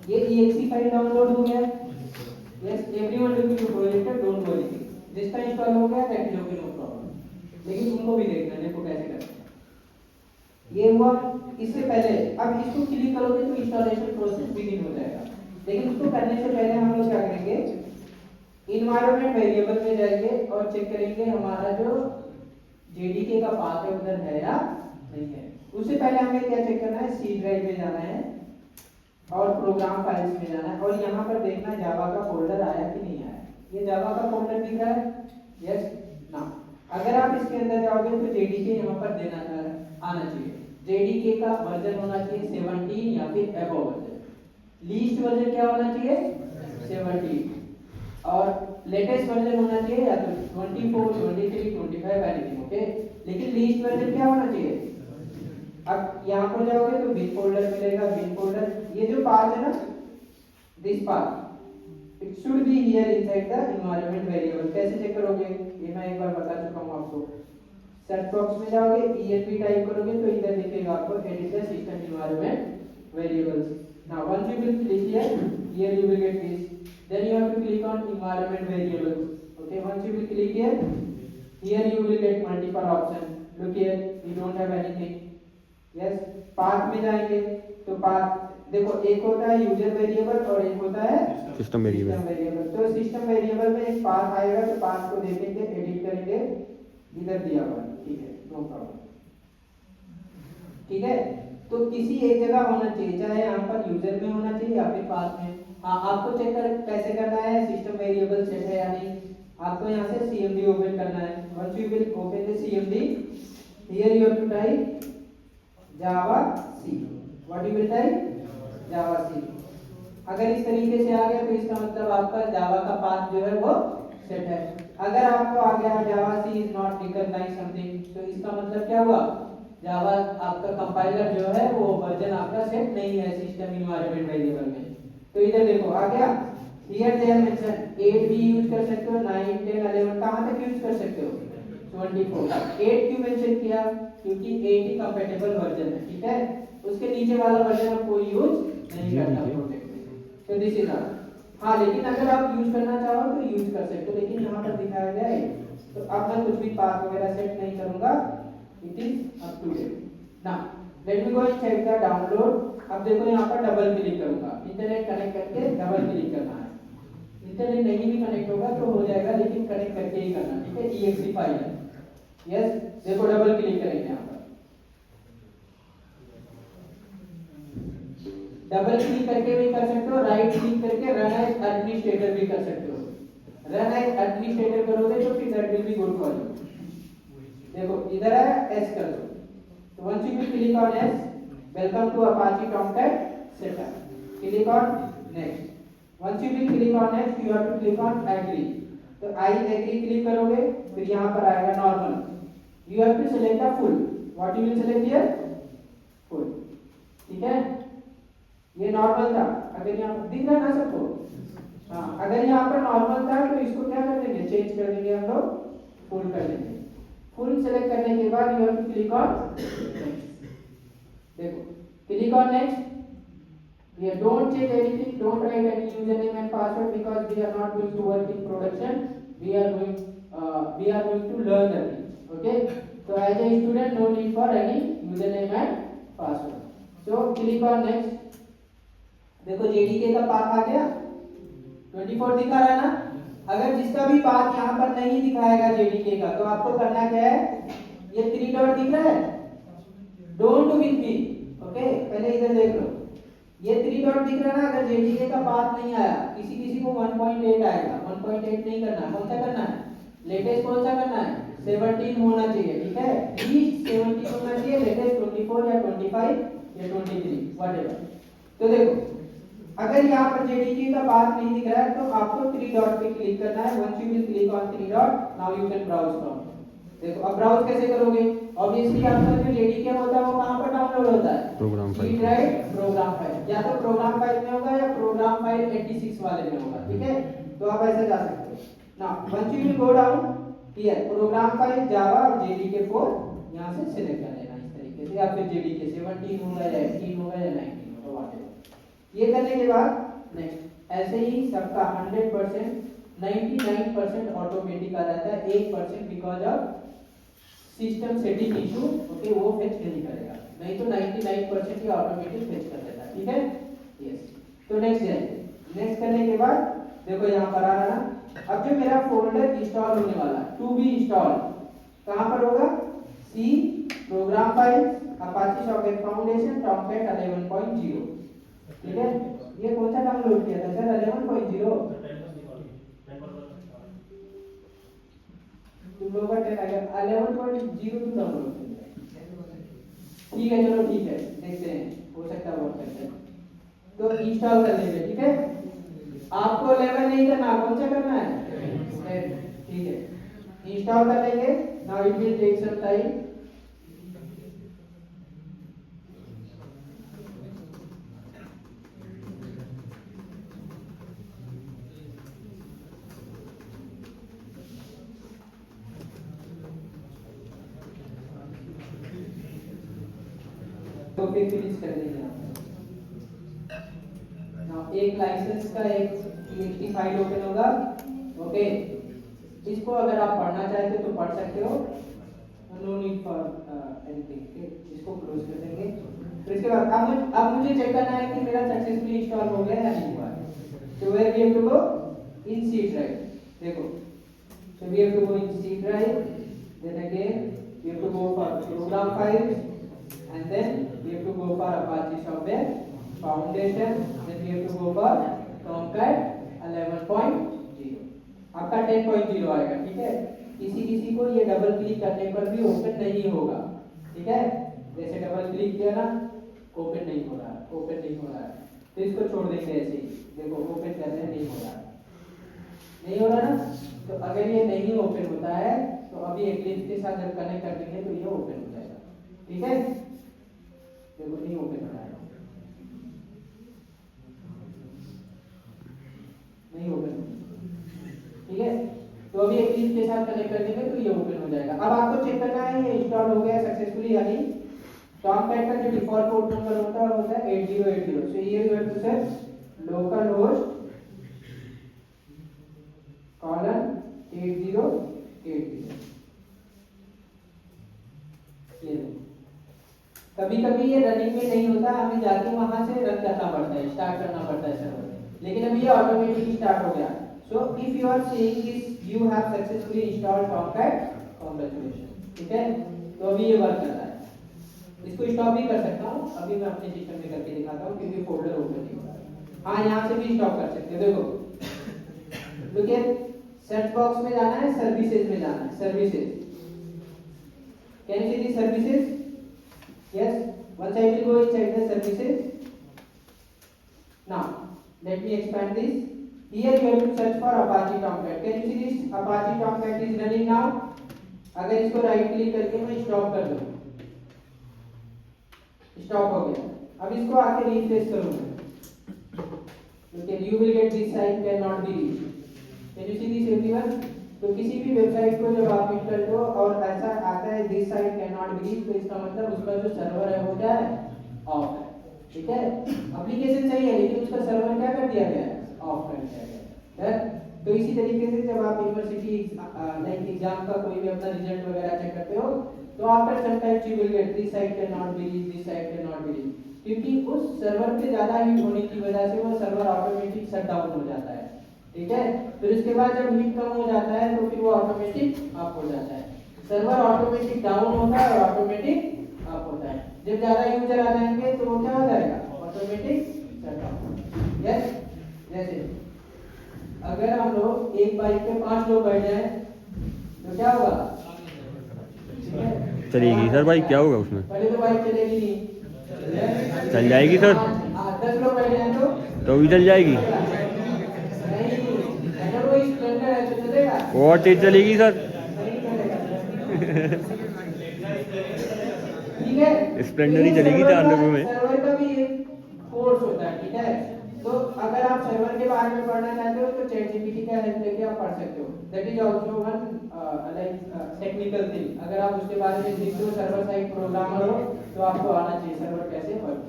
ये exe file download हो गया। Yes, everyone will be projected, don't worry, जिसका इंस्टॉल हो गया that is okay, no problem. लेकिन तुमको भी देखना है, देखो कैसे करते हैं। ये हुआ। इससे पहले अब इसको क्लिक करोगे तो इंस्टॉलेशन प्रोसेस बिगिन हो जाएगा। लेकिन उसको करने से पहले हम लोग क्या करेंगे, इन्वायरमेंट वेरिएबल में जाएंगे और चेक करेंगे हमारा जो जेडीके का पाथ है उधर है या नहीं है। उससे पहले हमें क्या चेक करना है, सी ड्राइव में जाना है और प्रोग्राम फाइल्स में जाना है और यहाँ पर देखना जावा का फोल्डर आया कि नहीं आया। ये जावा का फोल्डर दिख रहा है, यस ना। अगर आप इसके अंदर जाओगे तो जेडीके यहाँ पर देना आना चाहिए। जेडीके का वर्जन होना चाहिए 17 या फिर एबव वर्जन। लीस्ट वर्जन क्या होना चाहिए, 17, और लेटेस्ट वर्जन होना चाहिए या तो 24, 23, 25 एनीथिंग, ओके। लेकिन लीस्ट वर्जन क्या होना चाहिए। अब यहाँ पर जाओगे तो बिन फोल्डर मिलेगा, बिन फोल्डर, ये जो पाथ है ना, this path it should be here inside the environment variable. कैसे चेक करोगे, ये मैं एक बार बता चुका हूँ आपको। सर्च बॉक्स में जाओगे, ENV टाइप करोगे तो इधर दिखेगा आपको edit the system environment variables. Now once you will click here you will get this, then you have to click on environment variables, okay। once you will click here you will get multiple option। look here, we don't have anything, yes। path में जाएंगे तो path देखो, एक होता है user variable और एक होता है सिस्टम वेरिएबल। तो सिस्टम वेरिएबल में एक पाथ आएगा तो पाथ को देखेंगे, एडिट करेंगे, इधर दिया हुआ है, ठीक है, नो प्रॉब्लम, ठीक है। तो किसी एक जगह होना चाहिए, चाहे यहाँ पर यूजर में होना चाहिए या फिर पाथ में। हाँ, आपको चेक कर कैसे करना है, सिस्टम वेरिएबल सेट है या नहीं। आपको यहाँ से CMD ओपन करना है। once you will open the CMD, here you have to type Java C। what you will type, Java C। अगर इस तरीके से आ गया तो इसका मतलब आपका जावा का पाथ जो है वो सेट है। अगर आपको आ गया Java C is not recognize something, तो इसका मतलब क्या हुआ, जावा आपका कंपाइलर जो है वो वर्जन आपका सेट नहीं है सिस्टम एनवायरनमेंट वेरिएबल में। तो इधर देखो आ गया, हियर दे आर मेंशन 8 भी यूज कर सकते हो, 9, 10, 11 कहां तक यूज कर सकते हो, 24। 8 क्यों मेंशन किया, क्योंकि 8 ही कंपैटिबल वर्जन है, ठीक है। उसके नीचे वाला वर्जन हम कोई यूज नहीं करता प्रोजेक्ट में, तो दिस इज ऑल। हाँ, लेकिन अगर आप यूज करना चाहो तो यूज कर सकते हो, लेकिन यहाँ पर दिखाया गया है। तो अब मैं कुछ भी पाथ वगैरह सेट नहीं करूंगा, it is up to date. Now let me go and check the download. अब देखो यहाँ पर डबल क्लिक करूंगा, इंटरनेट कनेक्ट करके डबल क्लिक करना है। इंटरनेट नहीं भी कनेक्ट होगा तो हो जाएगा, लेकिन कनेक्ट करके ही करना, ठीक है। exe फाइल है, यस। देखो डबल क्लिक करेंगे यहाँ पर, डबल क्लिक करके भी कर सकते हो, राइट क्लिक करके रन एज एडमिनिस्ट्रेटर भी कर सकते हो। रन एज एडमिनिस्ट्रेटर करोगे तो फिर that will be good for you. देखो इधर है, एस कर दो, तो once you will click on S, welcome to Apache Tomcat setup, click on next। once you will click on next, you have to click on agree। तो I agree click करोगे, फिर यहाँ पर आएगा normal, you have to select a full। what you will select here, full, ठीक है। ये normal था, अगर यहाँ पर दिख रहा है ना सबको, हाँ, अगर यहाँ पर नॉर्मल था तो इसको क्या कर देंगे, चेंज कर देंगे हम लोग, फुल कर देंगे। फुल सेलेक्ट करने के बाद you have to click on next. देखो click on next, here don't change anything, don't write any username and password because we are not going to work in production, we are going to learn the things, okay। so as a student no need for any username and password, so click on next। देखो JDK का path आ गया, 24 दिखा रहा है ना। अगर जिसका भी पाथ यहाँ पर नहीं दिखाएगा जेडीके का, तो आपको करना क्या है, ये 3 डॉट दिख रहा है, डोंट विथ मी, ओके। पहले इधर देख लो, ये 3 डॉट दिख रहा है ना, अगर जेडीके का पाथ नहीं आया, किसी को 1.8 आएगा, 1.8 नहीं करना, कौन सा करना है, लेटेस्ट कौन सा करना है, 17 होना चाहिए, ठीक है। लीस्ट 17 होना चाहिए, लेटेस्ट 24 या 25 या 23 व्हाटएवर। तो देखो अगर यहाँ पर जेडीके का पाथ नहीं दिख रहा है तो आपको 3 डॉट पे क्लिक करना है। once you will click on 3 dot, now you can browse from। देखो अब ब्राउज कैसे करोगे, ऑब्वियसली आपका जो जेडीके होता है वो कहाँ पर डाउनलोड होता है, program file, right, program file, या तो प्रोग्राम फाइल में होगा या प्रोग्राम फाइल 86 वाले में होगा, ठीक है। तो आप ऐसे जा सकते हो। Now once you will go down here, program file Java और JDK4 यहाँ से सिलेक्ट कर लेना इस तरीके से, या फिर JDK 17 होगा या 18 होगा या 19 होगा, व्हाटएवर। ये करने के बाद नेक्स्ट ऐसे ही सबका 100% 99% ऑटोमेटिक आ जाता है, 1% because of system setting issue, okay, वो फेच नहीं करेगा, नहीं तो 99% ये ऑटोमेटिक फेच कर देता है, ठीक है। यस, तो नेक्स्ट जाएंगे। नेक्स्ट करने के बाद देखो यहाँ पर आ रहा ना, अब जो मेरा फोल्डर इंस्टॉल होने वाला है टू बी इंस्टॉल कहाँ पर होगा, C program files Apache socket foundation Tomcat 11.0, ठीक है। ये कौन सा डाउनलोड किया था सर, 11.0 तुम लोग का 11.0 तुम डाउनलोड किया, ठीक है, चलो ठीक है, देखते हैं, हो सकता है वर्क करते हैं, तो इंस्टॉल कर लेंगे, ठीक है। आपको 11 नहीं करना, कौन सा करना है, ठीक है, इंस्टॉल कर लेंगे। Now it will take some time, तो फिर फिनिश कर देंगे। नाउ एक लाइसेंस का एक txt फाइल ओपन होगा, ओके, इसको अगर आप पढ़ना चाहते हो तो पढ़ सकते हो, नो नीड फॉर एनीथिंग, इसको क्लोज कर देंगे। फिर इसके बाद अब मुझे चेक करना है कि मेरा सक्सेसफुली इंस्टॉल हो गया या नहीं हुआ है, तो where we have to go in C drive, देखो, so we have to go in C drive, then again we have to go for program files, and then we have to go for Apache software foundation, then we have to go for Tomcat 11.0, आपका 10.0 आएगा, ठीक है। किसी को ये double click करने पर भी ओपन नहीं होगा, ठीक है, जैसे डबल क्लिक किया ना, ओपन नहीं हो रहा, ओपन नहीं हो रहा है, तो इसको छोड़ देंगे ऐसे ही, देखो ओपन करने नहीं हो रहा, नहीं हो रहा ना, तो अगर ये नहीं ओपन होता है तो अभी एक्लिप्स के साथ जब कनेक्ट कर देंगे तो ये ओपन हो जाएगा, ठीक है। देखो नहीं ओपन हो रहा है, नहीं ओपन, ठीक है, तो अभी एक्लिप्स के साथ कनेक्ट कर देंगे तो ये ओपन हो जाएगा। अब आपको चेक करना है ये इंस्टॉल हो गया सक्सेसफुली या नहीं। टॉमकैट का जो डिफॉल्ट पोर्ट नंबर होता है 8080, सो ये you have to set local host colon 8080, ये कभी कभी ये रनिंग में नहीं होता, हमें जाके वहां से रन करना पड़ता है, स्टार्ट करना पड़ता है सर्वर में, लेकिन अभी ये ऑटोमेटिकली स्टार्ट हो गया। So if you are seeing this you have successfully installed Tomcat, congratulation, ठीक है। तो अभी ये वर्क कर रहा है, इसको स्टॉप भी कर सकता हूँ, अभी मैं अपने सिस्टम में करके दिखाता हूँ क्योंकि फोल्डर ओपन नहीं हो रहा है। हाँ, यहाँ से भी स्टॉप कर सकते हो, देखो देखिए, सर्च बॉक्स में जाना है, सर्विसेज में जाना है, services, can you see the services, yes, once I will go inside the services, now let me expand this, here you have to search for Apache Tomcat, can you see this Apache Tomcat is running now, अगर इसको right click करके मैं stop कर दूं, stop हो गया, अब इसको आके रिफ्रेश करूंगा, okay, you will get this site cannot be reached, can you see this everyone। तो किसी भी वेबसाइट को जब आप हिट करते हो और ऐसा आता है this site can not be reached, तो इसका मतलब उसका जो सर्वर है वो क्या है, ऑफ है, ठीक है। एप्लीकेशन सही है लेकिन उसका सर्वर क्या कर दिया गया है, ऑफ कर दिया गया है। तो इसी तरीके से जब आप यूनिवर्सिटी लाइक एग्जाम का कोई भी अपना रिजल्ट वगैरह चेक करते हो तो after some time you will get this site can not be reached, this site can not be reached, क्योंकि उस सर्वर पे ज्यादा हीट होने की वजह से वो सर्वर ऑटोमेटिक शट डाउन हो जाता है, ठीक है। फिर इसके बाद जब हीट कम हो जाता है तो फिर वो ऑटोमेटिक अप हो जाता है, सर्वर ऑटोमेटिक डाउन होता है और ऑटोमेटिक अप होता है। जब ज्यादा यूजर आ जाएंगे तो वो क्या हो जाएगा, ऑटोमेटिक शट डाउन। यस, जैसे अगर हम लोग एक बाइक पे 5 लोग बैठ जाए तो क्या होगा, ठीक है, चलेगी सर बाइक, क्या होगा उसमें, पहले तो बाइक चलेगी नहीं, चल जाएगी सर, 10 लोग बैठ जाए तो भी चल जाएगी, और तेज चलेगी सर, ठीक है, स्प्लेंडर ही चलेगी 4 लोगों में। सर्वर का भी एक फोर्स होता है, ठीक है। तो अगर आप सर्वर के बारे में पढ़ना चाहते हो तो चैटजीपीटी का हेल्प लेके आप पढ़ सकते हो, that is also one like technical thing. अगर आप उसके बारे में सीखते हो, सर्वर साइड प्रोग्रामर हो, तो आपको आना चाहिए सर्वर कैसे वर्क